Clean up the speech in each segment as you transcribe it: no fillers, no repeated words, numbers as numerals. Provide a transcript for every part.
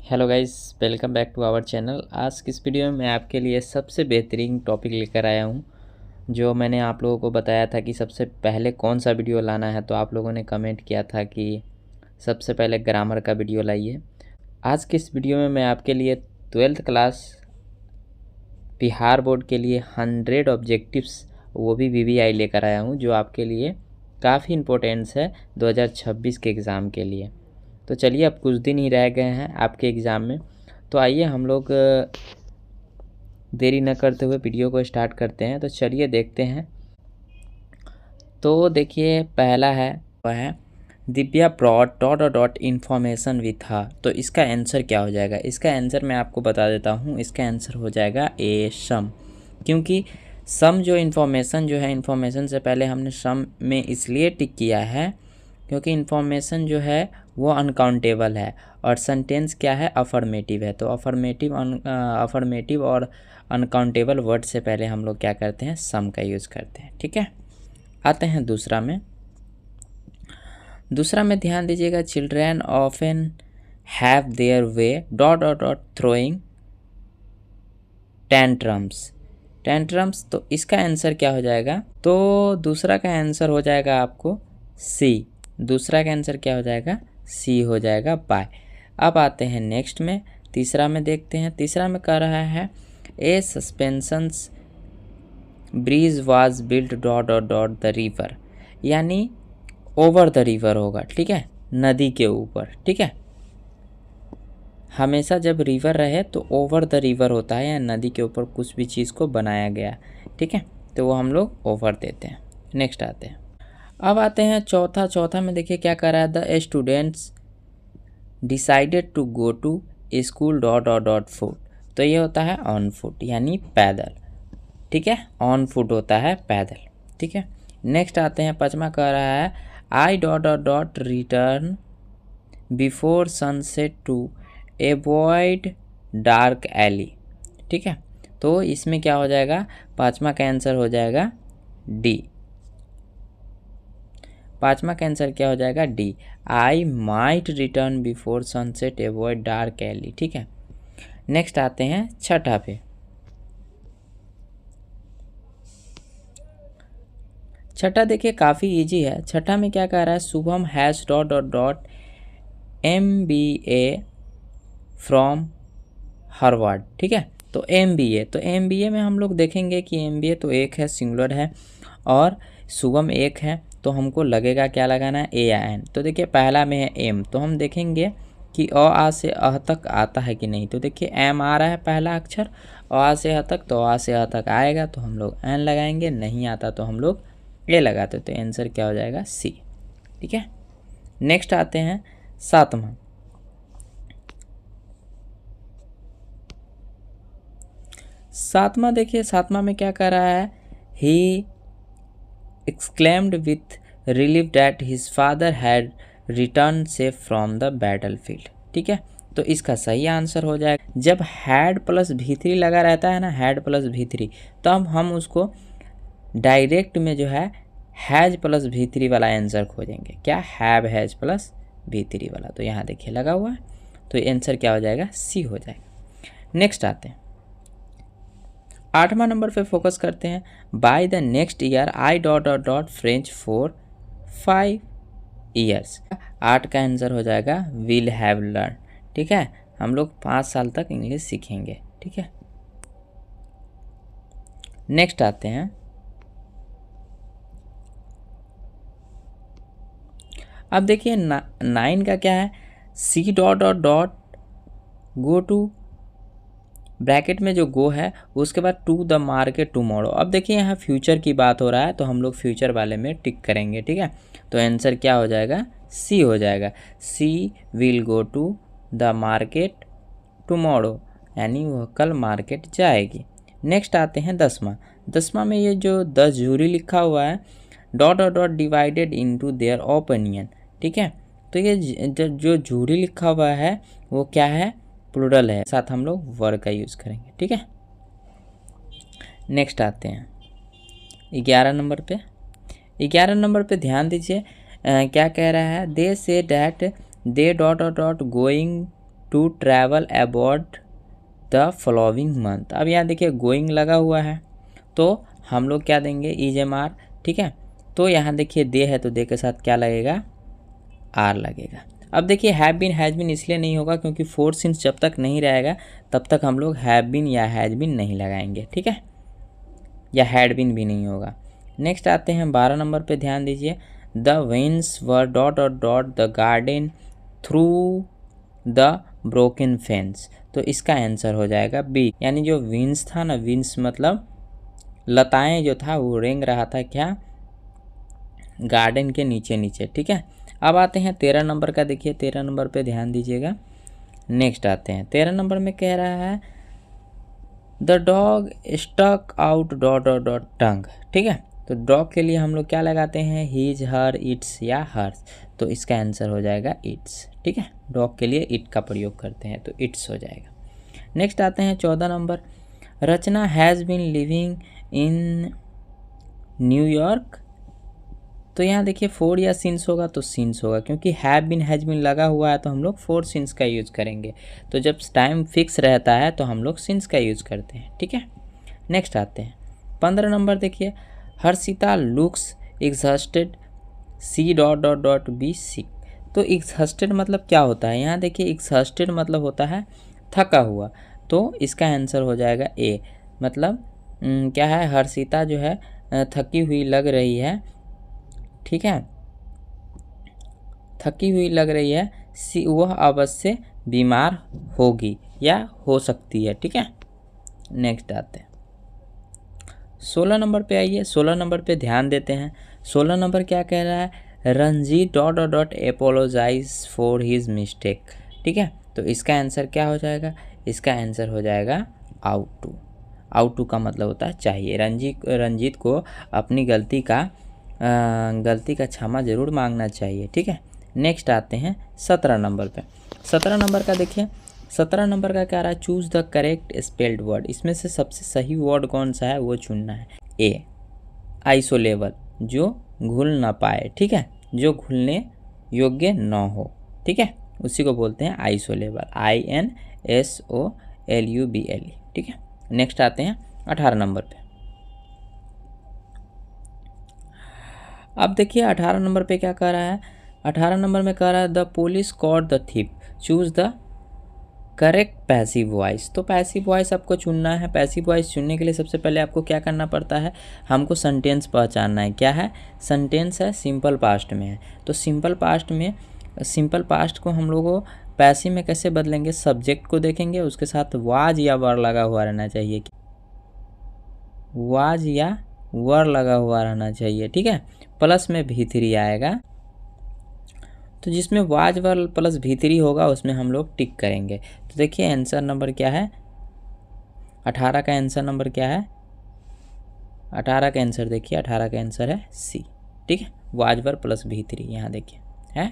Hello guys, welcome back to our channel. आज की इस वीडियो में मैं आपके लिए सबसे बेहतरीन टॉपिक लेकर आया हूं, जो मैंने आप लोगों को बताया था कि सबसे पहले कौन सा वीडियो लाना है। तो आप लोगों ने कमेंट किया था कि सबसे पहले ग्रामर का वीडियो लाइए। आज की इस वीडियो में मैं आपके लिए 12th क्लास बिहार बोर्ड के लिए 100 ऑब्जेक्टिव्स, वो भी VVI लेकर आया हूँ, जो आपके लिए काफ़ी इम्पोर्टेंस है 2026 के एग्ज़ाम के लिए। तो चलिए, अब कुछ दिन ही रह गए हैं आपके एग्ज़ाम में, तो आइए हम लोग देरी न करते हुए वीडियो को स्टार्ट करते हैं। तो चलिए देखते हैं। तो देखिए, पहला है वह है Divya brought dot information with her. तो इसका आंसर क्या हो जाएगा? इसका आंसर मैं आपको बता देता हूँ। इसका आंसर हो जाएगा ए, सम। क्योंकि सम जो इन्फॉर्मेशन जो है, इन्फॉर्मेशन से पहले हमने सम में इसलिए टिक किया है क्योंकि इन्फॉर्मेशन जो है वो अनकाउंटेबल है और सेंटेंस क्या है, अफर्मेटिव है। तो अफर्मेटिव और अनकाउंटेबल वर्ड से पहले हम लोग क्या करते हैं, सम का यूज़ करते हैं। ठीक है, आते हैं दूसरा में ध्यान दीजिएगा। Children often have their way dot throwing tantrums. तो इसका आंसर क्या हो जाएगा? तो दूसरा का आंसर हो जाएगा आपको सी। दूसरा का आंसर क्या हो जाएगा? सी हो जाएगा, बाय। अब आते हैं नेक्स्ट में, तीसरा में देखते हैं। तीसरा में कह रहा है a suspensions bridge was built dot the river, यानी ओवर द रिवर होगा। ठीक है, नदी के ऊपर। ठीक है, हमेशा जब रिवर रहे तो ओवर द रिवर होता है, या नदी के ऊपर कुछ भी चीज़ को बनाया गया। ठीक है, तो वो हम लोग ओवर देते हैं। नेक्स्ट आते हैं। अब आते हैं चौथा में देखिए क्या कर रहा है। The students decided to go to school dot foot. तो ये होता है ऑन फुट, यानी पैदल। ठीक है, ऑन फुट होता है पैदल। ठीक है, नेक्स्ट आते हैं। पांचवा कह रहा है I dot return before sunset to avoid dark alley. ठीक है, तो इसमें क्या हो जाएगा? पांचवा का आंसर हो जाएगा डी। पांचवा का आंसर क्या हो जाएगा? D. I might return before sunset avoid dark alley. ठीक है, नेक्स्ट आते हैं छठा पे। छठा देखिए काफ़ी इजी है। छठा में क्या कह रहा है? Shubham has dot MBA from Harvard. ठीक है, तो MBA में हम लोग देखेंगे कि MBA तो एक है, सिंगुलर है, और शुभम एक है, तो हमको लगेगा क्या लगाना है, ए या एन। तो देखिए पहला में है एम, तो हम देखेंगे कि आ से अह तक आता है कि नहीं। तो देखिए एम आ रहा है पहला अक्षर, आ से अह तक, तो आ से अह तक आएगा तो हम लोग एन लगाएंगे, नहीं आता तो हम लोग ए लगाते। तो आंसर क्या हो जाएगा? सी। ठीक है, नेक्स्ट आते हैं सातवां। देखिए सातवां में क्या कर रहा है? ही exclaimed with relief that his father had returned safe from the battlefield। ठीक है, तो इसका सही आंसर हो जाएगा। जब हैड प्लस V3 लगा रहता है ना, हैड प्लस V3, तब हम उसको डायरेक्ट में जो है हैज प्लस V3 वाला आंसर खोजेंगे। क्या? हैव हैज प्लस V3 वाला। तो यहाँ देखिए लगा हुआ है, तो आंसर क्या हो जाएगा? सी हो जाएगा। नेक्स्ट आते हैं, आठवां नंबर पे फोकस करते हैं। By the next year I dot French for 5 years. 8 का आंसर हो जाएगा विल हैव लर्न। ठीक है, हम लोग 5 साल तक इंग्लिश सीखेंगे। ठीक है, नेक्स्ट आते हैं। अब देखिए 9 का क्या है? C dot go to, bracket में जो गो है उसके बाद टू द मार्केट टुमारो। अब देखिए यहाँ फ्यूचर की बात हो रहा है, तो हम लोग फ्यूचर वाले में टिक करेंगे। ठीक है, तो आंसर क्या हो जाएगा? सी हो जाएगा। She will go to the market tomorrow, यानी वह कल मार्केट जाएगी। नेक्स्ट आते हैं 10वां में ये जो 10 जूरी लिखा हुआ है, dot divided into their opinion. ठीक है, तो ये जो जूरी लिखा हुआ है वो क्या है? प्लूरल है, साथ हम लोग वर का यूज़ करेंगे। ठीक है, नेक्स्ट आते हैं 11 नंबर पे। 11 नंबर पे ध्यान दीजिए क्या कह रहा है? They say that they dot going to travel about the following month. अब यहाँ देखिए गोइंग लगा हुआ है तो हम लोग क्या देंगे, इज एम आर, ठीक है। तो यहाँ देखिए दे है तो दे के साथ क्या लगेगा, आर लगेगा। अब देखिए हैव बीन हैज़ बीन इसलिए नहीं होगा क्योंकि फोर सिंस जब तक नहीं रहेगा तब तक हम लोग हैव बीन या हैज़ बीन नहीं लगाएंगे, ठीक है, या हैड बीन भी नहीं होगा। नेक्स्ट आते हैं 12 नंबर पे, ध्यान दीजिए। द विंड्स वर डॉट और dot the garden through the broken fence. तो इसका आंसर हो जाएगा बी, यानी जो विंड्स था ना, विंड्स मतलब लताएं जो था वो रेंग रहा था क्या, गार्डन के नीचे नीचे, ठीक है। अब आते हैं 13 नंबर का, देखिए 13 नंबर पे ध्यान दीजिएगा। नेक्स्ट आते हैं 13 नंबर में कह रहा है the dog stuck out dot और डॉट टंग, ठीक है। तो डॉग के लिए हम लोग क्या लगाते हैं, हीज हर इट्स या हर्स। तो इसका आंसर हो जाएगा इट्स, ठीक है। डॉग के लिए इट का प्रयोग करते हैं तो इट्स हो जाएगा। नेक्स्ट आते हैं 14 number. Rachna has been living in New York. तो यहाँ देखिए फोर या सिंस होगा तो सिंस होगा, क्योंकि हैव बीन हैज़ बीन लगा हुआ है तो हम लोग फोर सिंस का यूज़ करेंगे। तो जब टाइम फिक्स रहता है तो हम लोग सिंस का यूज़ करते हैं, ठीक है। नेक्स्ट आते हैं 15 नंबर, देखिए Harshita looks exhausted she dot dot dot be sick. तो एग्जॉस्टेड मतलब क्या होता है, यहाँ देखिए एग्जॉस्टेड मतलब होता है थका हुआ। तो इसका आंसर हो जाएगा ए, मतलब क्या है, हर्षिता जो है थकी हुई लग रही है, ठीक है, थकी हुई लग रही है, वह अवश्य बीमार होगी या हो सकती है, ठीक है। नेक्स्ट आते हैं 16 नंबर पे आइए। 16 नंबर पे ध्यान देते हैं। 16 नंबर क्या कह रहा है, Ranjit dot dot dot apologise for his mistake, ठीक है। तो इसका आंसर क्या हो जाएगा, इसका आंसर हो जाएगा आउट टू। आउट टू का मतलब होता है चाहिए। रंजीत को अपनी गलती का क्षमा जरूर मांगना चाहिए, ठीक है। नेक्स्ट आते हैं 17 नंबर पे। 17 नंबर का देखिए, 17 नंबर का क्या रहा है, choose the correct spelled word. इसमें से सबसे सही वर्ड कौन सा है वो चुनना है। ए आइसोलेबल, जो घुल ना पाए, ठीक है, जो घुलने योग्य ना हो, ठीक है, उसी को बोलते हैं आइसोलेबल, INSOLUBLE, ठीक है। नेक्स्ट आते हैं 18 नंबर पे। अब देखिए 18 नंबर पे क्या कह रहा है, 18 नंबर में कह रहा है the police caught the thief, choose the correct passive voice. तो पैसिव वॉइस आपको चुनना है। पैसिव वॉइस चुनने के लिए सबसे पहले आपको क्या करना पड़ता है, हमको सेंटेंस पहचानना है। क्या है, सेंटेंस है, सिंपल पास्ट में है। तो सिंपल पास्ट को हम लोगों पैसिव में कैसे बदलेंगे, सब्जेक्ट को देखेंगे, उसके साथ वाज या वर लगा हुआ रहना चाहिए, वाज या वर लगा हुआ रहना चाहिए, ठीक है। प्लस में भी3 आएगा, तो जिसमें वाज वर प्लस भी3 होगा उसमें हम लोग टिक करेंगे। तो देखिए आंसर नंबर क्या है, 18 का आंसर नंबर क्या है, 18 का आंसर देखिए, 18 का आंसर है सी, ठीक है, वाज वर प्लस भी3 यहाँ देखिए है।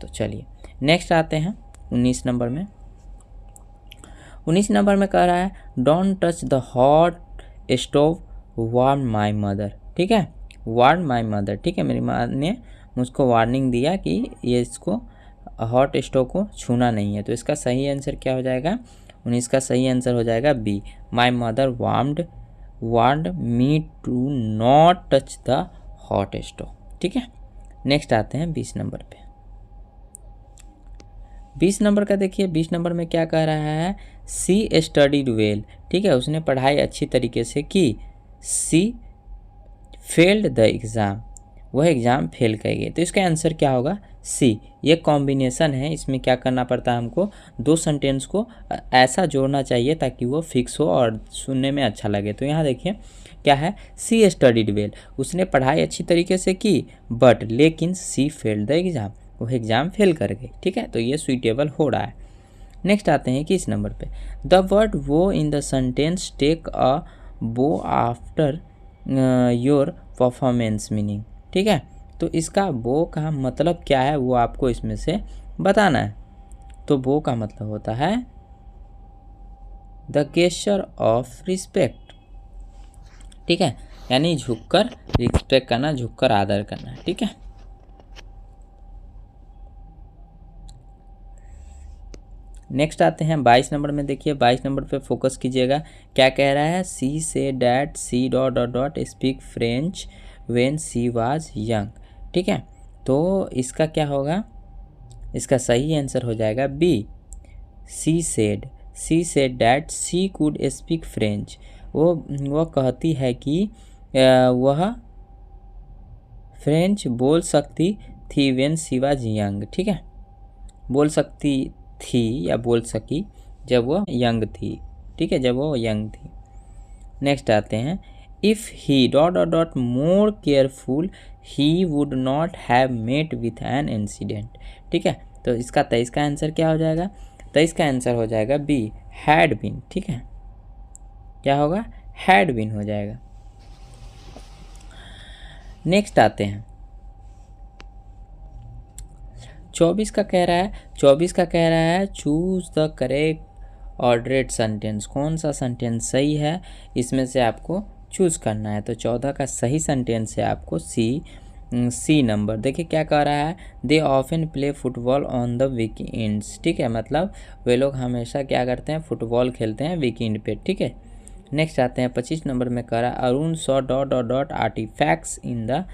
तो चलिए नेक्स्ट आते हैं 19 नंबर में। 19 नंबर में कह रहा है don't touch the hot stove warn my mother, ठीक है, वार्न माई मदर, ठीक है, मेरी माँ ने मुझको वार्निंग दिया कि ये इसको हॉट स्टोव को छूना नहीं है। तो इसका सही आंसर क्या हो जाएगा, 19 का सही आंसर हो जाएगा B, my mother warned me to not touch the hot stove, ठीक है। नेक्स्ट आते हैं 20 नंबर पे। 20 नंबर का देखिए, 20 नंबर में क्या कह रहा है, सी स्टडीड वेल, ठीक है, उसने पढ़ाई अच्छी तरीके से की। सी फेल्ड द एग्ज़ाम, वह एग्ज़ाम फेल कर गई। तो इसका आंसर क्या होगा, सी। ये कॉम्बिनेशन है, इसमें क्या करना पड़ता है हमको, दो सेंटेंस को ऐसा जोड़ना चाहिए ताकि वो फिक्स हो और सुनने में अच्छा लगे। तो यहाँ देखिए क्या है, सी स्टडीड वेल, उसने पढ़ाई अच्छी तरीके से की, बट लेकिन सी फेल्ड द एग्ज़ाम, वह एग्ज़ाम फेल कर गई, ठीक है। तो ये सुइटेबल हो रहा है। नेक्स्ट आते हैं 21 नंबर पे। The word bow in the sentence take a bow after your performance meaning, ठीक है। तो इसका बो का मतलब क्या है वो आपको इसमें से बताना है। तो बो का मतलब होता है द गेस्चर ऑफ रिस्पेक्ट, ठीक है, यानी झुककर रिस्पेक्ट करना, झुककर आदर करना, ठीक है। नेक्स्ट आते हैं 22 नंबर में। देखिए 22 नंबर पे फोकस कीजिएगा। क्या कह रहा है? She say that she dot dot dot speak French when she was young. ठीक है, तो इसका क्या होगा? इसका सही आंसर हो जाएगा B, she said that she could speak French. वो कहती है कि वह फ्रेंच बोल सकती थी व्हेन शी वाज यंग। ठीक है, बोल सकती थी या बोल सकी जब वो यंग थी। ठीक है, जब वो यंग थी। नेक्स्ट आते हैं, if he dot dot dot more careful he would not have met with an incident. ठीक है, तो इसका 23 का आंसर क्या हो जाएगा? 23 का आंसर हो जाएगा बी, हैड बीन। ठीक है, क्या होगा? हैड बीन हो जाएगा। नेक्स्ट आते हैं 24 का कह रहा है। 24 का कह रहा है चूज द करेक्ट ऑर्डरेट सेंटेंस। कौन सा सेंटेंस सही है, इसमें से आपको चूज करना है। तो 14 का सही सेंटेंस है आपको सी नंबर। देखिए क्या कह रहा है? They often play football on the weekends. ठीक है, मतलब वे लोग हमेशा क्या करते हैं? फुटबॉल खेलते हैं वीकेंड पे। ठीक है, नेक्स्ट आते हैं 25 नंबर में कह रहा है Arun saw dot dot dot artefacts in the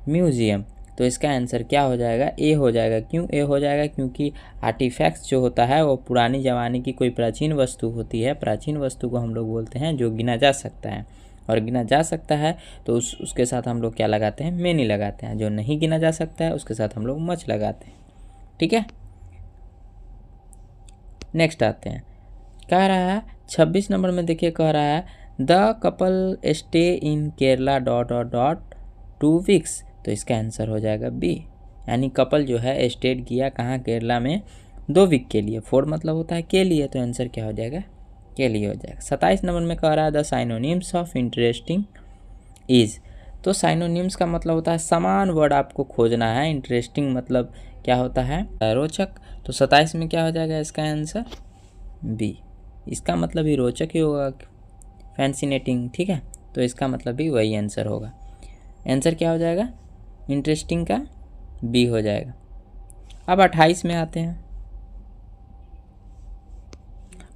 museum. तो इसका आंसर क्या हो जाएगा? ए हो जाएगा। क्यों ए हो जाएगा? क्योंकि आर्टिफैक्ट्स जो होता है वो पुरानी ज़माने की कोई प्राचीन वस्तु होती है। प्राचीन वस्तु को हम लोग बोलते हैं जो गिना जा सकता है, और गिना जा सकता है तो उसके साथ हम लोग क्या लगाते हैं? मेनी लगाते हैं। जो नहीं गिना जा सकता है उसके साथ हम लोग मच लगाते हैं। ठीक है, नेक्स्ट आते हैं, कह रहा है 26 नंबर में। देखिए कह रहा है the couple stay in Kerala dot dot dot 2 weeks. तो इसका आंसर हो जाएगा बी, यानी कपल जो है स्टेट किया कहाँ? केरला में 2 वीक के लिए। 4 मतलब होता है के लिए, तो आंसर क्या हो जाएगा? के लिए हो जाएगा। 27 नंबर में कह रहा है the synonyms of interesting is. तो साइनोनिम्स का मतलब होता है समान वर्ड आपको खोजना है। इंटरेस्टिंग मतलब क्या होता है? रोचक। तो 27 में क्या हो जाएगा इसका आंसर? बी, इसका मतलब ही रोचक ही होगा, फैंसिनेटिंग। ठीक है, तो इसका मतलब भी वही आंसर होगा। आंसर क्या हो जाएगा? इंटरेस्टिंग का बी हो जाएगा। अब 28 में आते हैं।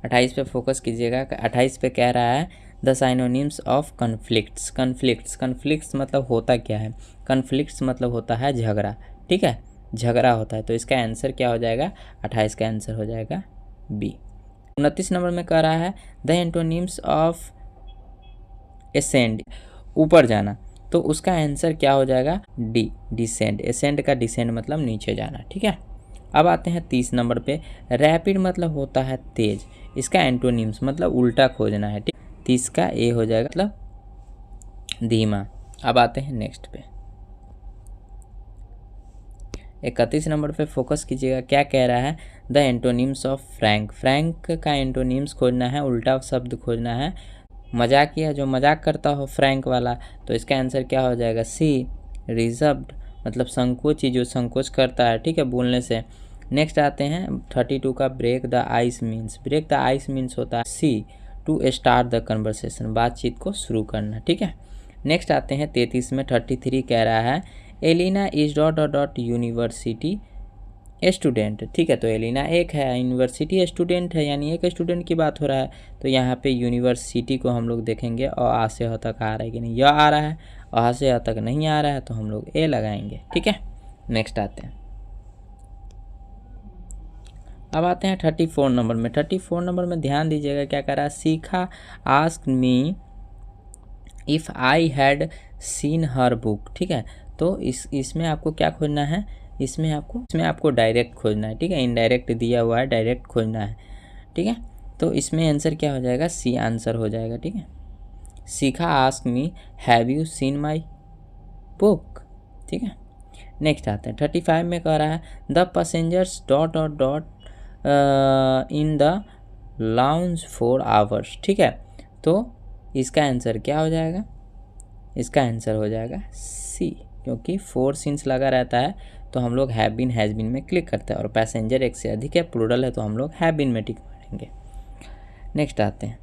28 पे फोकस कीजिएगा। 28 पे कह रहा है the synonyms of conflicts. Conflicts मतलब होता क्या है? कन्फ्लिक्ट्स मतलब होता है झगड़ा। ठीक है, झगड़ा होता है। तो इसका आंसर क्या हो जाएगा? 28 का आंसर हो जाएगा बी। 29 नंबर में कह रहा है द एंटोनिम्स ऑफ एसेंड, ऊपर जाना। तो उसका आंसर क्या हो जाएगा? D, descend. एसेंड का डिसेंड मतलब नीचे जाना। ठीक है, अब आते हैं 30 नंबर पे। रैपिड मतलब होता है तेज। इसका एंटोनिम्स मतलब उल्टा खोजना है। ठीक, 30 का ए हो जाएगा, मतलब धीमा। अब आते हैं नेक्स्ट पे। 31 नंबर पे फोकस कीजिएगा। क्या कह रहा है? The antonyms of Frank. Frank का एंटोनिम्स खोजना है, उल्टा शब्द खोजना है। मजाकिया, जो मजाक करता हो, फ्रैंक वाला। तो इसका आंसर क्या हो जाएगा? सी, रिजर्व्ड मतलब संकोची, जो संकोच करता है। ठीक है, बोलने से। नेक्स्ट आते हैं 32 का break the ice means. Break the ice means होता है C, to start the conversation, बातचीत को शुरू करना। ठीक है, नेक्स्ट आते हैं 33 में। 33 कह रहा है Elina is dot dot dot university student. ठीक है, तो एलिना एक है, यूनिवर्सिटी स्टूडेंट है, यानी एक स्टूडेंट की बात हो रहा है। तो यहाँ पे यूनिवर्सिटी को हम लोग देखेंगे और आ से ह तक आ रहा है कि नहीं। यह आ रहा है और आ से ह तक नहीं आ रहा है, तो हम लोग ए लगाएंगे। ठीक है, नेक्स्ट आते हैं। अब आते हैं 34 नंबर में। 34 नंबर में ध्यान दीजिएगा क्या कर रहा है? सीखा ask me if I had seen her book. ठीक है, तो इसमें आपको क्या खोजना है? इसमें आपको डायरेक्ट खोजना है। ठीक है, इनडायरेक्ट दिया हुआ है, डायरेक्ट खोजना है। ठीक है, तो इसमें आंसर क्या हो जाएगा? सी आंसर हो जाएगा। ठीक है, सीखा ask me have you seen my book. ठीक है, नेक्स्ट आते हैं 35 में कह रहा है the passengers dot dot dot in the lounge for hours. ठीक है, तो इसका आंसर क्या हो जाएगा? इसका आंसर हो जाएगा सी, क्योंकि 4 सिंस लगा रहता है तो हम लोग हैव बीन हैज़ बीन में क्लिक करते हैं, और पैसेंजर एक से अधिक है, प्लूरल है, तो हम लोग हैव बीन में टिक मारेंगे। नेक्स्ट आते हैं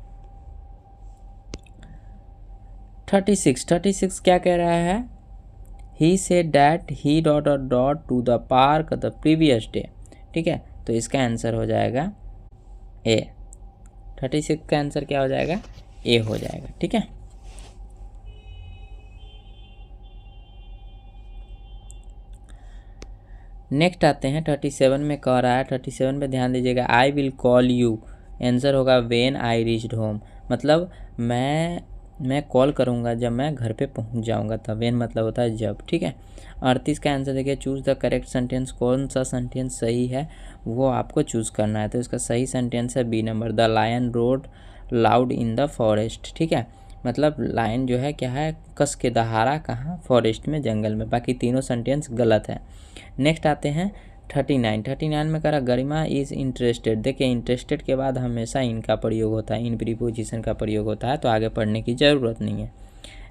36 क्या कह रहा है? He said that he dot dot dot to the park the previous day. ठीक है, तो इसका आंसर हो जाएगा ए। 36 का आंसर क्या हो जाएगा, ए हो जाएगा। ठीक है, नेक्स्ट आते हैं 37 में कह रहा है, 37 पे ध्यान दीजिएगा, I will call you, answer होगा व्हेन आई रीच्ड होम, मतलब मैं कॉल करूँगा जब मैं घर पे पहुँच जाऊँगा तब, व्हेन मतलब होता है जब। ठीक है, 38 का आंसर देखिए, चूज़ द करेक्ट सेंटेंस, कौन सा सेंटेंस सही है वो आपको चूज़ करना है। तो इसका सही सेंटेंस है B number, the lion roared loud in the forest. ठीक है, मतलब लायन जो है क्या है, कस के दहाड़ा कहाँ, फॉरेस्ट में, जंगल में। बाकी तीनों सेंटेंस गलत है। नेक्स्ट आते हैं 39 में करा गरिमा इज़ इंटरेस्टेड। देखिए इंटरेस्टेड के बाद हमेशा इनका प्रयोग होता है, इन प्रीपोजिशन का प्रयोग होता है, तो आगे पढ़ने की ज़रूरत नहीं है।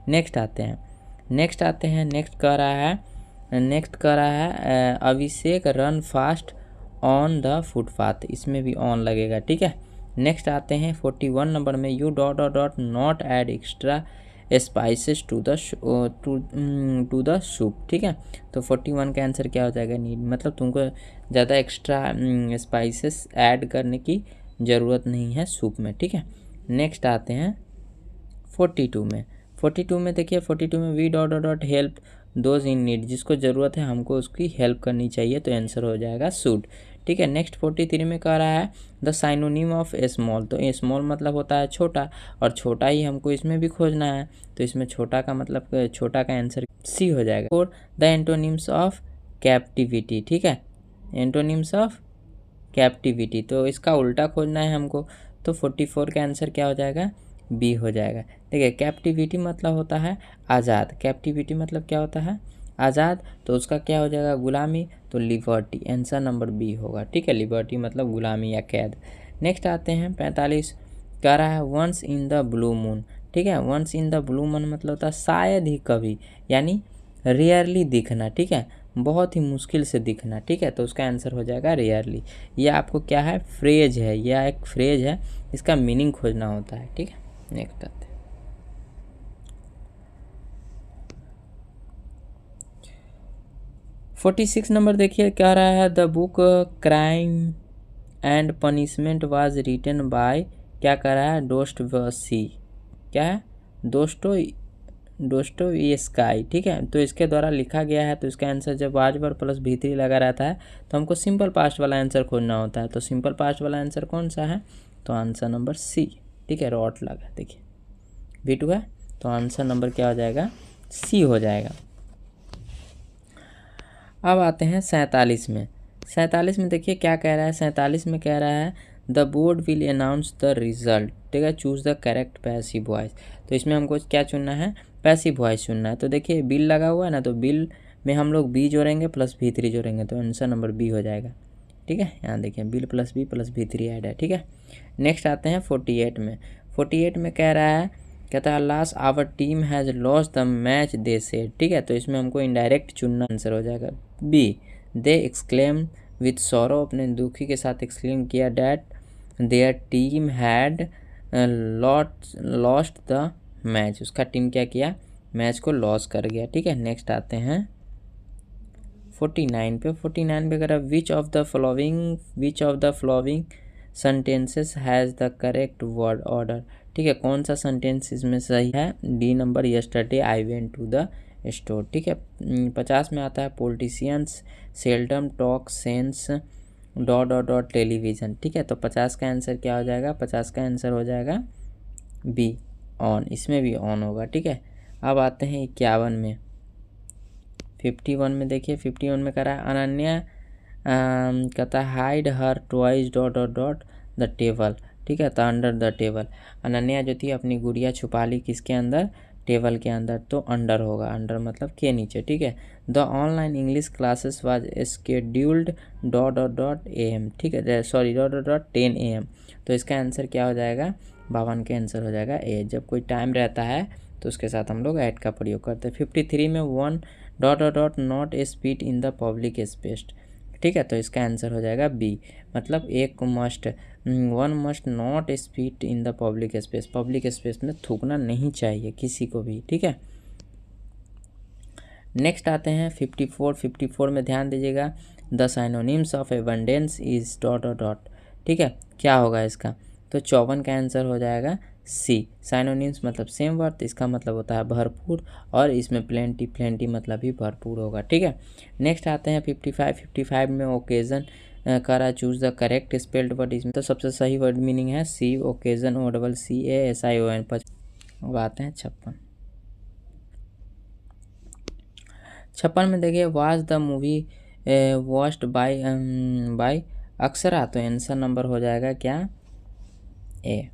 नेक्स्ट आते हैं नेक्स्ट कह रहा है Abhishek run fast on the footpath, इसमें भी ऑन लगेगा। ठीक है, नेक्स्ट आते हैं 41 नंबर में, you dot not add extra spices to the soup. ठीक है, तो 41 का आंसर क्या हो जाएगा, नीड, मतलब तुमको ज़्यादा एक्स्ट्रा स्पाइसेस ऐड करने की ज़रूरत नहीं है सूप में। ठीक है, नेक्स्ट आते हैं 42 में देखिए, 42 में V dot help those in need, जिसको ज़रूरत है हमको उसकी हेल्प करनी चाहिए, तो आंसर हो जाएगा शुड। ठीक है, नेक्स्ट 43 में कह रहा है द साइनोनिम ऑफ स्मॉल, तो स्मॉल मतलब होता है छोटा, और छोटा ही हमको इसमें भी खोजना है, तो इसमें छोटा का मतलब छोटा का आंसर सी हो जाएगा। और द एंटोनिम्स ऑफ कैप्टिविटी, ठीक है, एंटोनिम्स ऑफ कैप्टिविटी, तो इसका उल्टा खोजना है हमको, तो 44 का आंसर क्या हो जाएगा, बी हो जाएगा। देखिए कैप्टिविटी मतलब होता है आज़ाद, कैप्टिविटी मतलब क्या होता है, आज़ाद, तो उसका क्या हो जाएगा, गुलामी, तो लिबर्टी, आंसर नंबर बी होगा। ठीक है, लिबर्टी मतलब गुलामी या कैद। नेक्स्ट आते हैं 45, कह रहा है once in the blue moon. ठीक है, once in the blue moon मतलब होता है शायद ही कभी, यानी रेयरली दिखना। ठीक है, बहुत ही मुश्किल से दिखना। ठीक है, तो उसका आंसर हो जाएगा रेयरली। यह आपको क्या है, फ्रेज है, यह एक फ्रेज है, इसका मीनिंग खोजना होता है। ठीक है, नेक्स्ट आते हैं 46 नंबर देखिए, क्या रहा है, the book crime and punishment was written by, क्या कह रहा है, डोस्टोयेव्स्की, क्या है, डोस्टोयेव्स्की। ठीक है, तो इसके द्वारा लिखा गया है, तो इसका आंसर जब वाजवर प्लस भीतरी लगा रहता है तो हमको सिंपल पास्ट वाला आंसर खोजना होता है। तो सिंपल पास्ट वाला आंसर कौन सा है, तो आंसर नंबर सी। ठीक है, रॉट लगा, देखिए V2 है, तो आंसर नंबर क्या हो जाएगा, सी हो जाएगा। अब आते हैं 47 में। 47 में देखिए क्या कह रहा है, 47 में कह रहा है the board will announce the result. ठीक है, choose the correct passive voice, तो इसमें हमको क्या चुनना है, पैसिव वॉइस चुनना है। तो देखिए बिल लगा हुआ है ना, तो बिल में हम लोग बी जोड़ेंगे प्लस V3 जोड़ेंगे, तो आंसर नंबर बी हो जाएगा। ठीक है, यहाँ देखिए will plus be plus V3 add है। ठीक है, नेक्स्ट आते हैं 48 में। 48 में कह रहा है, कहता है last hour team has lost the match they said. ठीक है, तो इसमें हमको इनडायरेक्ट चुनना, आंसर हो जाएगा B. They exclaim with sorrow, अपने दुखी के साथ एक्सक्लेम किया, that their team had lost the match, उसका टीम क्या किया, मैच को लॉस कर गया। ठीक है, नेक्स्ट आते हैं 49 पे। 49 पे कह रहा which of the following sentences has the correct word order. ठीक है, कौन सा सेंटेंस इसमें सही है, D number, yesterday I went to the store. ठीक है, 50 में आता है politicians seldom talk sense dot television. ठीक है, तो 50 का आंसर क्या हो जाएगा, 50 का आंसर हो जाएगा बी, ऑन, इसमें भी ऑन होगा। ठीक है, अब आते हैं 51 में। 51 में देखिए, 51 में कह रहा है अनन्या कहता है hide her toys dot the table. ठीक है, तो अंडर द टेबल, अनन्या जो थी अपनी गुड़िया छुपा ली किसके अंदर, टेबल के अंदर, तो अंडर होगा, अंडर मतलब के नीचे। ठीक है, the online English classes was scheduled dot AM। ठीक है, सॉरी डॉट 10 AM, तो इसका आंसर क्या हो जाएगा, 52 के आंसर हो जाएगा ए। जब कोई टाइम रहता है तो उसके साथ हम लोग ऐड का प्रयोग करते हैं। 53 में one dot not speed in the public space. ठीक है, तो इसका आंसर हो जाएगा बी, मतलब एक one must not speed in the public space, public space में थूकना नहीं चाहिए किसी को भी। ठीक है, नेक्स्ट आते हैं 54 में ध्यान दीजिएगा, the synonyms of abundance is dot. ठीक है, क्या होगा इसका? तो 54 का आंसर हो जाएगा सी। साइनोनिम्स मतलब सेम वर्ड, इसका मतलब होता है भरपूर, और इसमें प्लेंटी, प्लेंटी मतलब भी भरपूर होगा। ठीक है, नेक्स्ट आते हैं 55 में ओकेजन करा, choose the correct spelled word. इसमें तो सबसे सही वर्ड मीनिंग है सी, ओकेजन, OCCASION। अब आते हैं 56 में देखिए, watch the movie watched bye Akshara, तो आंसर नंबर हो जाएगा क्या? ए।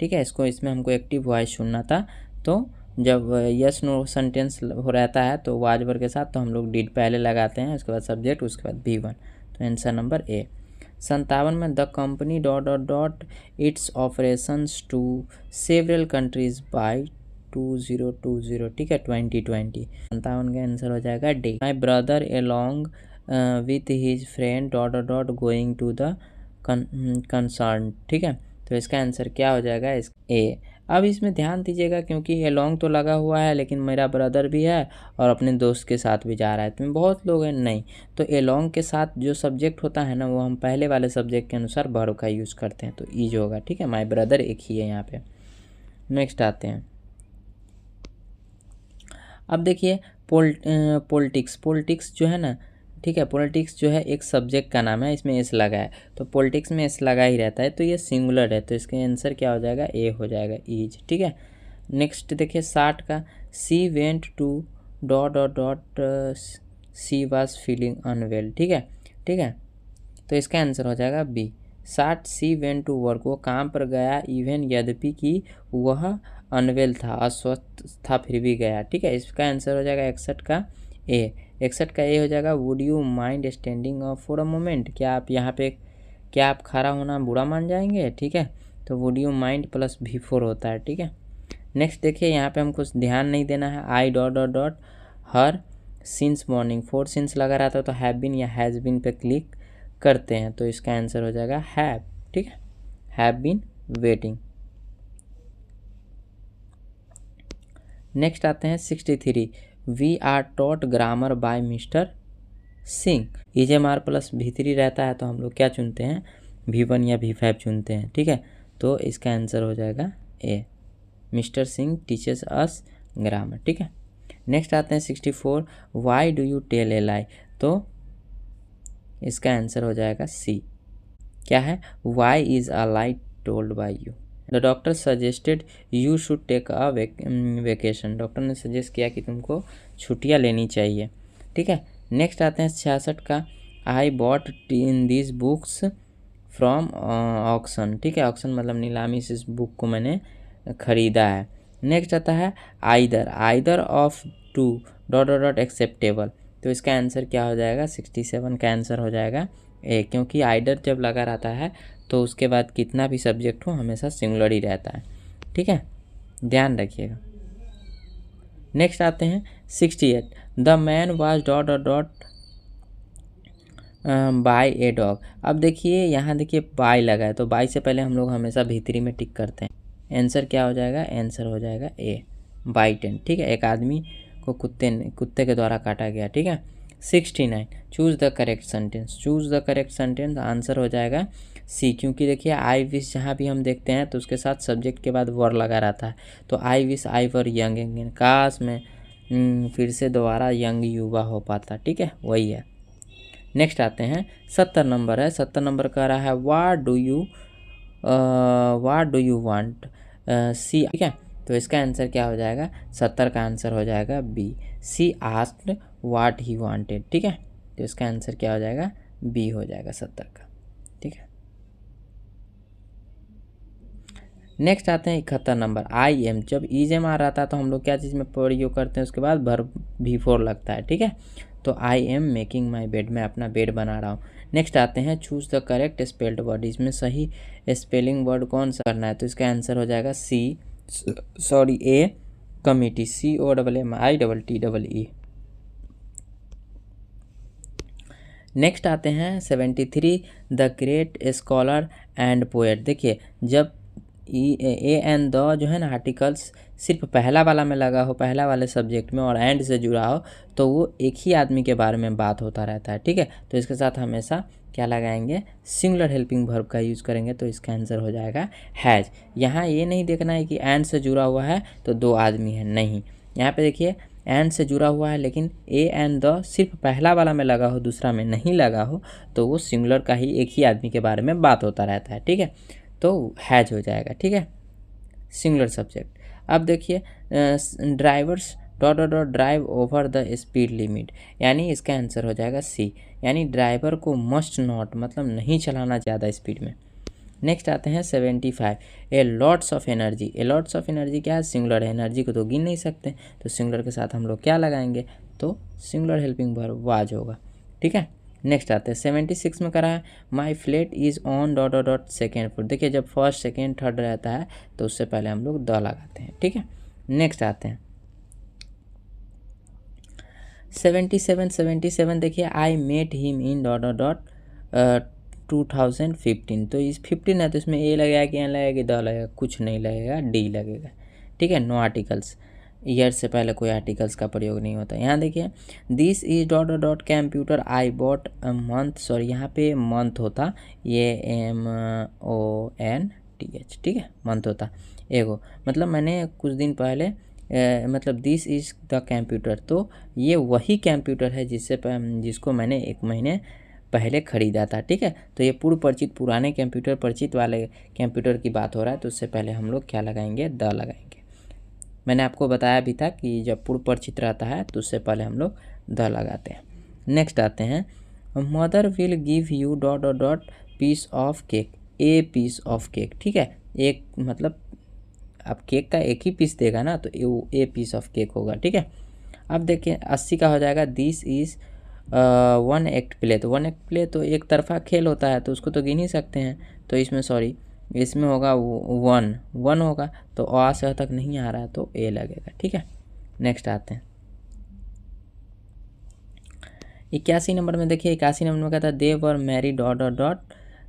ठीक है, इसमें हमको एक्टिव वॉइस सुनना था, तो जब यस नो सेंटेंस हो रहता है तो वाज वर्ड के साथ तो हम लोग डिड पहले लगाते हैं, उसके बाद सब्जेक्ट, उसके बाद V1, तो आंसर नंबर ए। 57 में the company dot dot dot its operations to several countries by 2020, ठीक है, 2020। 57 का आंसर हो जाएगा D. My brother along with his friend dot dot dot going to the concert, ठीक है, तो इसका आंसर क्या हो जाएगा? इस ए। अब इसमें ध्यान दीजिएगा, क्योंकि एलोंग तो लगा हुआ है, लेकिन मेरा ब्रदर भी है और अपने दोस्त के साथ भी जा रहा है, तो बहुत लोग हैं नहीं, तो एलोंग के साथ जो सब्जेक्ट होता है ना, वो हम पहले वाले सब्जेक्ट के अनुसार वर्ब का यूज़ करते हैं, तो ईज होगा। ठीक है, माई ब्रदर एक ही है यहाँ पे। नेक्स्ट आते हैं, अब देखिए पॉलिटिक्स जो है ना, ठीक है, पॉलिटिक्स जो है एक सब्जेक्ट का नाम है, इसमें एस लगा है, तो पॉलिटिक्स में एस लगा ही रहता है, तो ये सिंगुलर है, तो इसका आंसर क्या हो जाएगा? ए हो जाएगा, ईज। ठीक है, नेक्स्ट देखिए 60 का, she went to dot dot dot she was feeling unwell, ठीक है, तो इसका आंसर हो जाएगा B. 60 she went to work, वो काम पर गया, इवन यद्यपि कि वह अनवेल था, अस्वस्थ था, फिर भी गया। ठीक है, इसका आंसर हो जाएगा 61 का ए। 61 का ए हो जाएगा, would you mind standing up for a moment, क्या आप खड़ा होना बुरा मान जाएंगे? ठीक है, तो would you mind plus V4 होता है। ठीक है, नेक्स्ट देखिए, यहाँ पे हमको ध्यान नहीं देना है, I dot dot dot her since morning, 4 since लगा रहता है, तो हैव बीन या हैज़ बीन पे क्लिक करते हैं, तो इसका आंसर हो जाएगा हैव। ठीक है, हैव बीन वेटिंग। नेक्स्ट आते हैं 63, we are taught grammar by Mr Singh. EJMR plus V3 रहता है, तो हम लोग क्या चुनते हैं? V1 या V5 चुनते हैं। ठीक है, तो इसका आंसर हो जाएगा A, mister Singh teachers us grammar. ठीक है, नेक्स्ट आते हैं 64, why do you tell a lie, तो इसका आंसर हो जाएगा सी। क्या है? Why is a lie told by you. The doctor suggested you should take a vacation, doctor ने सजेस्ट किया कि तुमको छुट्टियाँ लेनी चाहिए। ठीक है, नेक्स्ट आते हैं 66 का, I bought in this books from auction. ठीक है, ऑक्शन मतलब नीलामी से इस बुक को मैंने ख़रीदा है। नेक्स्ट आता है either of to dot dot dot acceptable, तो इसका आंसर क्या हो जाएगा? 67 का आंसर हो जाएगा ए, क्योंकि आइदर जब लगा रहता है तो उसके बाद कितना भी सब्जेक्ट हो हमेशा सिंगुलर ही रहता है। ठीक है, ध्यान रखिएगा। नेक्स्ट आते हैं 68, the man was dot dot dot bye a dog. अब देखिए यहाँ देखिए बाय लगा है, तो बाय से पहले हम लोग हमेशा भीतरी में टिक करते हैं। आंसर क्या हो जाएगा? आंसर हो जाएगा ए, बाइटन। ठीक है, एक आदमी को कुत्ते के द्वारा काटा गया। ठीक है, 69, choose the correct sentence. Choose the correct sentence answer हो जाएगा सी, क्योंकि देखिए आई विश जहाँ भी हम देखते हैं तो उसके साथ सब्जेक्ट के बाद वर लगा रहता है, तो I wish I were young again, काश मैं फिर से दोबारा यंग युवा हो पाता। ठीक है, वही है। नेक्स्ट आते हैं 70 नंबर है, 70 नंबर कह रहा है what do you want see. ठीक है, तो इसका आंसर क्या हो जाएगा? 70 का आंसर हो जाएगा B, she asked what he wanted. ठीक है, तो इसका आंसर क्या हो जाएगा? बी हो जाएगा 70 का। ठीक है, नेक्स्ट आते हैं 71 नंबर, आई एम। जब EJMR आता है तो हम लोग क्या चीज़ में प्रयोग करते हैं? उसके बाद वर्ब V4 लगता है। ठीक है, तो I am making my bed, मैं अपना बेड बना रहा हूँ। नेक्स्ट आते हैं choose the correct spelled word, इसमें सही स्पेलिंग वर्ड कौन सा करना है? तो इसका आंसर हो जाएगा ए, कमिटी, COMMITTEE। नेक्स्ट आते हैं 73, the great scholar and poet. देखिए, जब ए एंड द जो है ना आर्टिकल्स सिर्फ पहला वाला में लगा हो, पहला वाले सब्जेक्ट में, और एंड से जुड़ा हो, तो वो एक ही आदमी के बारे में बात होता रहता है। ठीक है, तो इसके साथ हमेशा क्या लगाएंगे, सिंगुलर हेल्पिंग वर्ब का यूज़ करेंगे, तो इसका आंसर हो जाएगा हैज़। यहाँ ये नहीं देखना है कि एंड से जुड़ा हुआ है तो 2 आदमी है, नहीं, यहाँ पे देखिए एंड से जुड़ा हुआ है लेकिन ए एंड द सिर्फ पहला वाला में लगा हो, दूसरा में नहीं लगा हो, तो वो सिंगुलर का ही एक ही आदमी के बारे में बात होता रहता है, ठीक है, तो हैज हो जाएगा, ठीक है, सिंगुलर सब्जेक्ट। अब देखिए drivers dot dot dot drive over the speed limit, यानी इसका आंसर हो जाएगा सी, यानी ड्राइवर को मस्ट नॉट मतलब नहीं चलाना ज़्यादा स्पीड में। नेक्स्ट आते हैं 75, ए lots of energy. A lots of energy क्या है, सिंगुलर है, एनर्जी को तो गिन नहीं सकते, तो सिंगुलर के साथ हम लोग क्या लगाएंगे, तो सिंगुलर हेल्पिंग वर्ब वाज होगा, ठीक है। नेक्स्ट आते हैं 76 में करा है माई flat is on dot dot dot second floor. देखिए जब फर्स्ट सेकेंड थर्ड रहता है तो उससे पहले हम लोग द लगाते हैं, ठीक है। नेक्स्ट आते हैं 77 देखिए I met him in dot dot dot 2015, तो इस 15 है तो इसमें ए लगेगा कि एन लगेगा कि द लगेगा, कुछ नहीं लगेगा, डी लगेगा, ठीक है। नो आर्टिकल्स, ईयर से पहले कोई आर्टिकल्स का प्रयोग नहीं होता। यहाँ देखिए this is dot dot dot computer I bought a month, sorry यहाँ पे मंथ होता, ये MONTH, ठीक है, मंथ होता एगो, मतलब मैंने कुछ दिन पहले मतलब दिस इज़ द कंप्यूटर, तो ये वही कंप्यूटर है जिसको मैंने 1 महीने पहले ख़रीदा था, ठीक है। तो ये पूर्व परिचित पुराने कंप्यूटर परिचित वाले कंप्यूटर की बात हो रहा है, तो उससे पहले हम लोग क्या लगाएंगे, द लगाएंगे। मैंने आपको बताया भी था कि जब पूर्व परिचित रहता है तो उससे पहले हम लोग द लगाते हैं। नेक्स्ट आते हैं mother will give you dot dot dot piece of cake, a piece of cake, ठीक है, एक मतलब अब केक का एक ही पीस देगा ना, तो ए पीस ऑफ केक होगा, ठीक है। अब देखिए 80 का हो जाएगा दिस इज़ 1 एक्ट प्ले, तो 1 एक्ट प्ले तो एक तरफा खेल होता है, तो उसको तो गिन ही सकते हैं, तो इसमें सॉरी इसमें होगा 1 होगा, तो आ से तक नहीं आ रहा है तो ए लगेगा, ठीक है। नेक्स्ट आते हैं 81 नंबर में, देखिए 81 नंबर में कहता है दे वर मैरी डॉट डॉट डॉट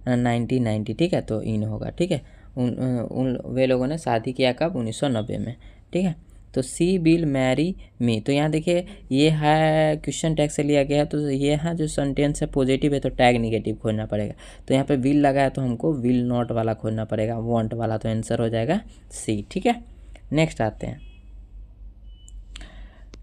1990, ठीक है, तो इन होगा, ठीक है। उन वे लोगों ने शादी किया कब, 1990 में, ठीक है। तो सी विल मैरी मी, तो यहाँ देखिए ये है क्वेश्चन टैग से लिया गया है, तो ये है जो सेंटेंस है पॉजिटिव है तो टैग निगेटिव खोजना पड़ेगा, तो यहाँ पे विल लगा है तो हमको विल नॉट वाला खोजना पड़ेगा, वांट वाला, तो आंसर हो जाएगा सी, ठीक है। नेक्स्ट आते हैं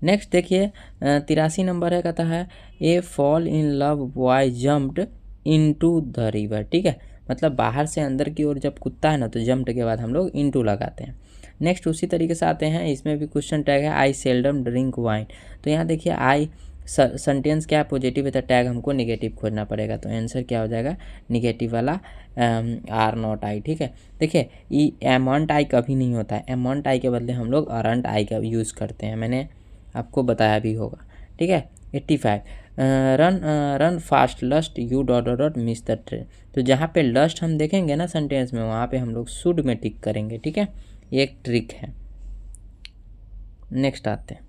नेक्स्ट देखिए 83 नंबर है, कहता है a fall in love boy jumped into the river, ठीक है, मतलब बाहर से अंदर की ओर जब कूदता है ना तो जम्प्ड के बाद हम लोग इनटू लगाते हैं। नेक्स्ट उसी तरीके से आते हैं, इसमें भी क्वेश्चन टैग है आई सेल्डम ड्रिंक वाइन, तो यहाँ देखिए आई सेंटेंस क्या है पॉजिटिव है तो टैग हमको निगेटिव खोजना पड़ेगा, तो आंसर क्या हो जाएगा निगेटिव वाला आर नॉट आई, ठीक है। देखिए ई एमॉन्ट आई कभी नहीं होता है, एमॉन्ट आई के बदले हम लोग अरंट आई का यूज़ करते हैं, मैंने आपको बताया भी होगा, ठीक है। 85 run fast lest you dot dot dot miss the train, तो जहाँ पे लस्ट हम देखेंगे ना सेंटेंस में वहाँ पे हम लोग शुड में टिक करेंगे, ठीक है, ये एक ट्रिक है। नेक्स्ट आते हैं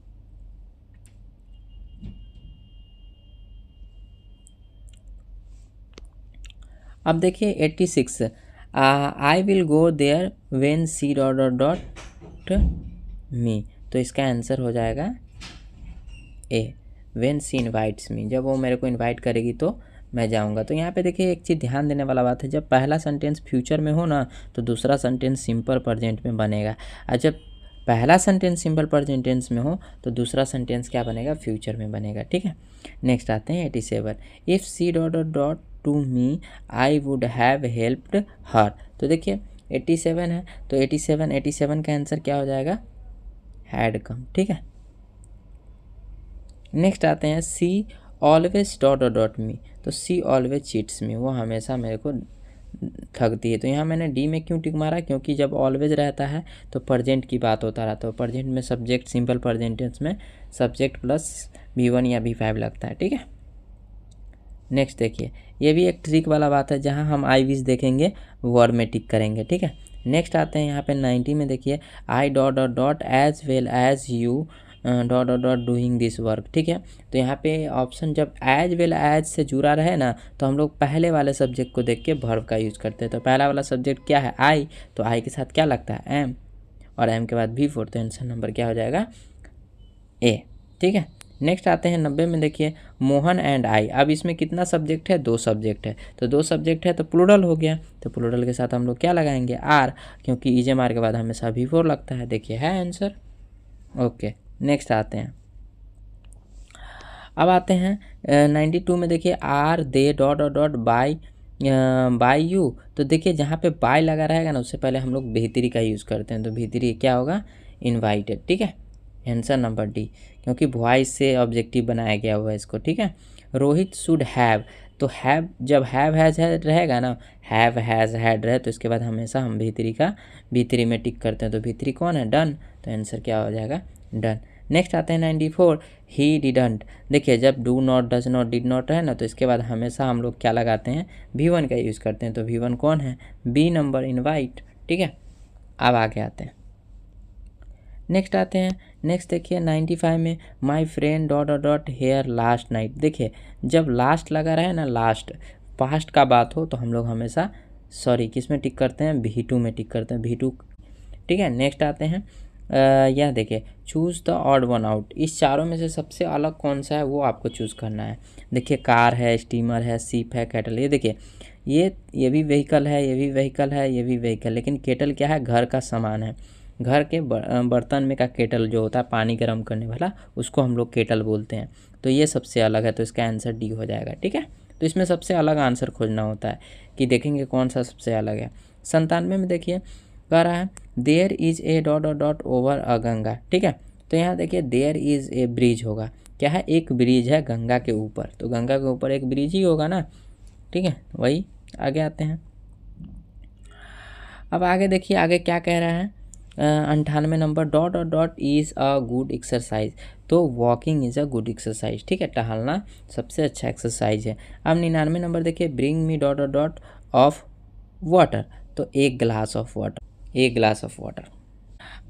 अब देखिए 86 I will go there when she dot dot dot me, तो इसका आंसर हो जाएगा ए व्हेन सी इनवाइट्स मी, जब वो मेरे को इनवाइट करेगी तो मैं जाऊंगा। तो यहाँ पे देखिए एक चीज़ ध्यान देने वाला बात है, जब पहला सेंटेंस फ्यूचर में हो ना तो दूसरा सेंटेंस सिंपल प्रेजेंट में बनेगा, और जब पहला सेंटेंस सिंपल प्रेजेंट टेंस में हो तो दूसरा सेंटेंस क्या बनेगा, फ्यूचर में बनेगा, ठीक है। नेक्स्ट आते हैं 87 if she dot dot dot to me I would have helped her, तो देखिए 87 है तो 87 का आंसर क्या हो जाएगा हैड कम, ठीक है। नेक्स्ट आते हैं she always dot dot dot me, तो सी ऑलवेज चीट्स मी, वो हमेशा मेरे को ठगती है, तो यहाँ मैंने डी में क्यों टिक मारा, क्योंकि जब ऑलवेज रहता है तो प्रेजेंट की बात होता रहता है, तो प्रेजेंट में सब्जेक्ट सिंपल प्रेजेंट टेंस में सब्जेक्ट प्लस V1 या V5 लगता है, ठीक है। नेक्स्ट देखिए ये भी एक ट्रिक वाला बात है, जहाँ हम आई विश देखेंगे वर्ड में टिक करेंगे, ठीक है। नेक्स्ट आते हैं यहाँ पे 90 में, देखिए I dot dot dot as well as you dot dot dot doing this work, ठीक है। तो यहाँ पे ऑप्शन जब एज वेल एज से जुड़ा रहे ना तो हम लोग पहले वाले सब्जेक्ट को देख के वर्ब का यूज़ करते हैं, तो पहला वाला सब्जेक्ट क्या है आई, तो आई के साथ क्या लगता है एम, और एम के बाद V4, तो आंसर नंबर क्या हो जाएगा ए, ठीक है। नेक्स्ट आते हैं 90 में, देखिए मोहन एंड आई। अब इसमें कितना सब्जेक्ट है, 2 सब्जेक्ट है, तो 2 सब्जेक्ट है तो प्लूरल हो गया, तो प्लूरल के साथ हम लोग क्या लगाएंगे, आर, क्योंकि ईजे मार के बाद हमेशा V4 लगता है। देखिए है आंसर। ओके, नेक्स्ट आते हैं, अब आते हैं 92 में, देखिए are they dot dot dot by you. तो देखिए जहाँ पे बाय लगा रहेगा ना, उससे पहले हम लोग बेहतरी का यूज़ करते हैं, तो बेहतरी क्या होगा, इनवाइटेड। ठीक है, आंसर नंबर डी, क्योंकि वॉइस से ऑब्जेक्टिव बनाया गया हुआ है इसको। ठीक है, रोहित शुड हैव, तो हैव जब हैव हैज़ है रहेगा ना, हैव हैज़ हैड रहे, तो इसके बाद हमेशा हम भीतरी में टिक करते हैं, तो भीतरी कौन है, डन, तो आंसर क्या हो जाएगा, डन। नेक्स्ट आते हैं 94, ही डिडंट। देखिए जब do not, does not, did not है ना, तो इसके बाद हमेशा हम लोग क्या लगाते हैं, V1 का यूज़ करते हैं, तो V1 कौन है, बी नंबर, इनवाइट। ठीक है, अब आगे आते हैं, नेक्स्ट आते हैं, नेक्स्ट देखिए 95 में, my friend dot dot dot here last night. देखिए जब लास्ट लगा रहे ना, लास्ट पास्ट का बात हो, तो हम लोग हमेशा किस में टिक करते हैं, V2 में टिक करते हैं, V2। ठीक है, नेक्स्ट आते हैं यह देखिए, choose the odd one out. इस चारों में से सबसे अलग कौन सा है वो आपको चूज़ करना है। देखिए कार है, स्टीमर है, शिप है, कैटल। ये देखिए ये भी व्हीकल है, ये भी व्हीकल है, ये भी व्हीकल, लेकिन केटल क्या है, घर का सामान है। घर के बर्तन में का केटल जो होता है पानी गर्म करने वाला, उसको हम लोग केटल बोलते हैं। तो ये सबसे अलग है, तो इसका आंसर डी हो जाएगा। ठीक है, तो इसमें सबसे अलग आंसर खोजना होता है कि देखेंगे कौन सा सबसे अलग है। 97 में देखिए कह रहा है, there is a dot dot dot over a Ganga. ठीक है, तो यहाँ देखिए देयर इज़ ए ब्रिज होगा, क्या है, एक ब्रिज है गंगा के ऊपर, तो गंगा के ऊपर एक ब्रिज ही होगा ना। ठीक है, वही आगे आते हैं, अब आगे देखिए आगे क्या कह रहा है, 98 number, dot dot dot is a good exercise. तो walking is a good exercise. ठीक है, टहलना सबसे अच्छा एक्सरसाइज है। अब 99 नंबर देखिए, bring me dot dot dot of water, तो एक ग्लास ऑफ वाटर।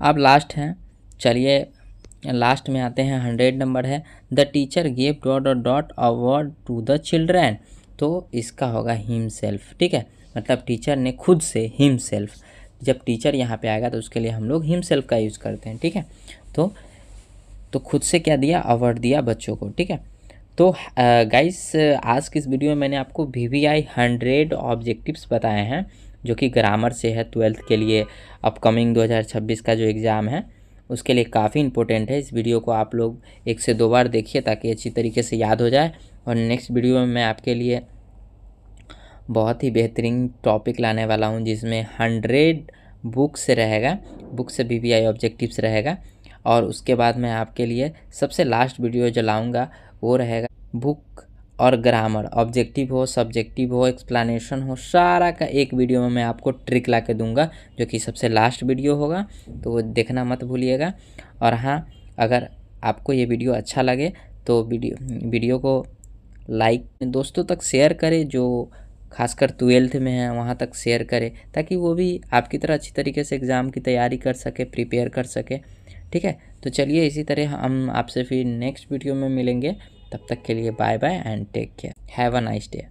अब लास्ट है, चलिए लास्ट में आते हैं, 100 नंबर है, the teacher gave dot dot dot award to the children. तो इसका होगा हिमसेल्फ। ठीक है, मतलब टीचर ने खुद से, हिमसेल्फ। जब टीचर यहाँ पे आएगा तो उसके लिए हम लोग हिमसेल्फ का यूज़ करते हैं। ठीक है, तो खुद से क्या दिया, अवार्ड दिया बच्चों को। ठीक है, तो गाइस आज की इस वीडियो में मैंने आपको VVI 100 ऑब्जेक्टिव्स बताए हैं, जो कि ग्रामर से है, 12th के लिए अपकमिंग 2026 का जो एग्ज़ाम है उसके लिए काफ़ी इंपॉर्टेंट है। इस वीडियो को आप लोग 1 से 2 बार देखिए ताकि अच्छी तरीके से याद हो जाए। और नेक्स्ट वीडियो में मैं आपके लिए बहुत ही बेहतरीन टॉपिक लाने वाला हूं, जिसमें 100 बुक से रहेगा, बुक से VVI ऑब्जेक्टिव्स रहेगा। और उसके बाद मैं आपके लिए सबसे लास्ट वीडियो जो लाऊँगा वो रहेगा बुक और ग्रामर, ऑब्जेक्टिव हो, सब्जेक्टिव हो, एक्सप्लेनेशन हो, सारा का एक वीडियो में मैं आपको ट्रिक ला के दूँगा, जो कि सबसे लास्ट वीडियो होगा, तो वो देखना मत भूलिएगा। और हाँ, अगर आपको ये वीडियो अच्छा लगे तो वीडियो को लाइक, दोस्तों तक शेयर करें, जो खासकर 12th में है वहाँ तक शेयर करें, ताकि वो भी आपकी तरह अच्छी तरीके से एग्ज़ाम की तैयारी कर सके, प्रिपेयर कर सके। ठीक है, तो चलिए इसी तरह हम आपसे फिर नेक्स्ट वीडियो में मिलेंगे। तब तक के लिए bye bye and take care, have a nice day.